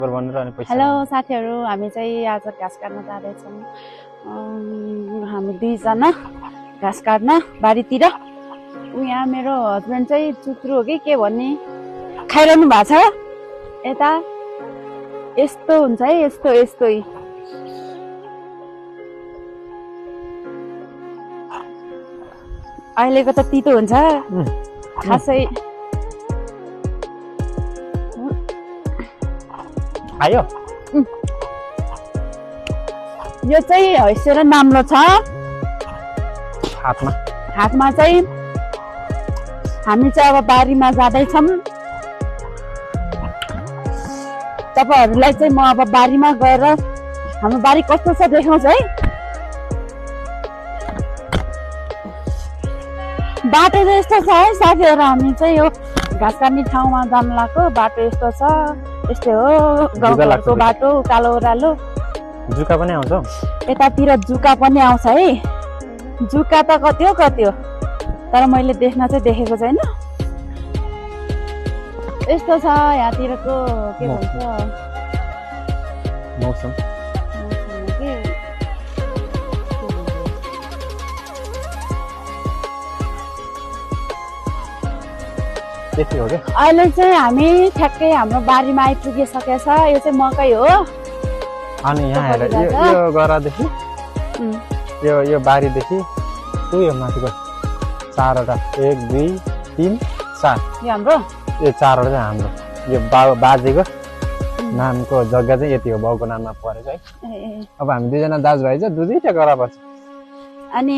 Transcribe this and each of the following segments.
Hello साथीहरु, हामी चाहिँ आज घाँस काट्न जाँदैछौँ। हामी दुईजना घाँस काट्न बारीतिर। यहाँ मेरो हस्बेन्ड चाहिँ चुत्रु हो कि के भन्ने खाइरहनु भएको छ। यता यस्तो हुन्छ है, यस्तै अहिलेको त तितो हुन्छ खासै। आयो यो चाहिँ हैसो र नाम्लो छ। हातमा चाहिँ हामी चाहिँ अब बारीमा जाँदैछौँ। तपाईहरुलाई चाहिँ म अब बारीमा गएर हाम्रो बारी कस्तो छ देखाउँछु है। बाटो चाहिँ यस्तो छ है साथीहरु, हामी चाहिँ यो घाँस काट्ने ठाउँमा जानु लाग्यो। बाटो यस्तो छ, यस्तै हो गाउँको बाटो, कालो ओह्रालो। जुका पनि आउँछ, यतातिर जुका पनि आउँछ है। जुका त कति हो, तर मैले देख्न चाहिँ देखेको छैन। यस्तो छ यहाँतिरको के भन्छ मौसम। अहिले चाहिँ हामी ठ्याक्कै हाम्रो बारीमा आइपुगिसकेको छ। यो चाहिँ मकै हो। अनि यहाँ हेर, यो गरादेखि यो बारीदेखि यो माथिको 4वटा 1 2 3 4 यो हाम्रो, यो 4वटा चाहिँ हाम्रो। यो बाजेको नामको जग्गा चाहिँ यति हो, बाउको नाममा परेको है। अब हामी दुईजना दाजुभाइ चाहिँ दुईटा गरा पर्छ। अनि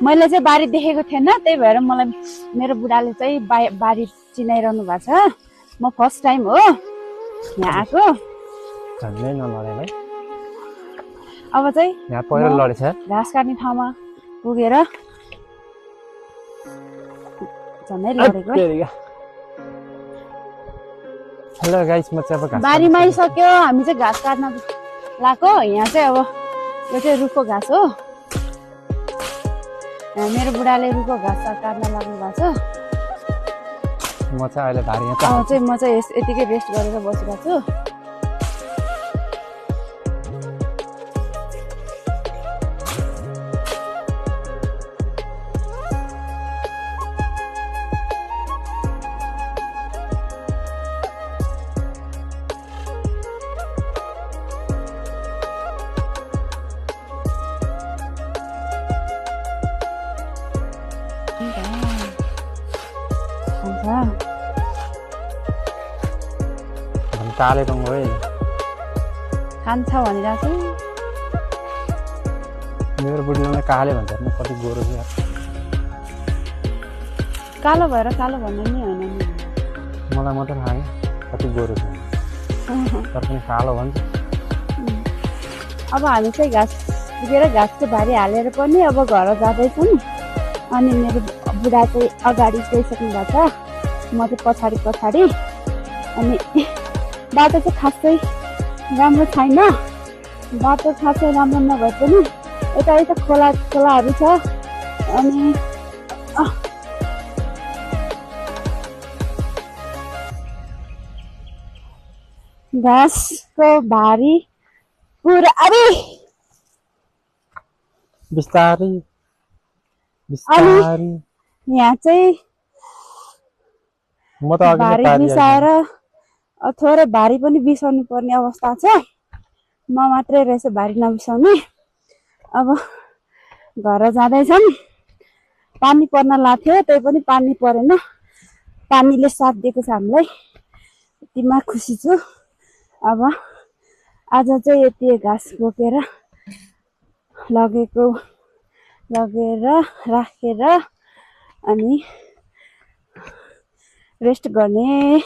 मैले चाहिँ बारी देखेको थिएन, त्यही भएर मलाई मेरो बुढाले चाहिँ बारी चिनाइरहनु भएको छ। म फर्स्ट टाइम हो यहाँ आएको। झन्डै नलडेलाई अब चाहिँ यहाँ पहिरो लडेछ। घाँस काट्ने ठाउँमा पुगेर झन्डै लडेको। हेलो गाइस, म चाहिँ अब बारीमा आइसक्यो। हामी चाहिँ घाँस काट्न लाग्यो। यहाँ चाहिँ अब यो चाहिँ रुखको घाँस हो। मेरो बुढाले रुखको घाँस काट्न लाग्नु भएको छ। म चाहिँ अहिले भारी म चाहिँ यतिकै रेस्ट गरेर बसिरहेको छु। काले रङ हो खान्छ भनिरहेको छु। मेरो बुढीले काले भन्छ, म कति गोरो छु यार। कालो भएर कालो भन्ने नि होइन, मलाई मात्रै थाहा कति गोरो छु, तर पनि कालो भन्छ। अब हामी चाहिँ घाँस पुगेर घाँसको भारी हालेर पनि अब घर जाँदैछौँ। अनि मेरो बुढा चाहिँ अगाडि गइसक्नु भएको छ, म चाहिँ पछाडि। अनि बाटो चाहिँ खासै राम्रो छैन। बाटो खासै राम्रो नभए पनि यता खोलाहरू छ। अनि घाँसको भारी पुरा बिस्तारै यहाँ चाहिँ म त भारी बिसाएर थोरै भारी पनि बिसाउनु पर्ने अवस्था छ। म मात्रै रहेछ भारी नबिसाउने। अब घर जाँदैछौँ। पानी पर्न लाग्थ्यो, त्यही पनि पानी परेन। पानीले साथ दिएको छ हामीलाई, यतिमा खुसी छु। अब आज चाहिँ यति घाँस बोकेर लगेर राखेर अनि रेस्ट गर्ने।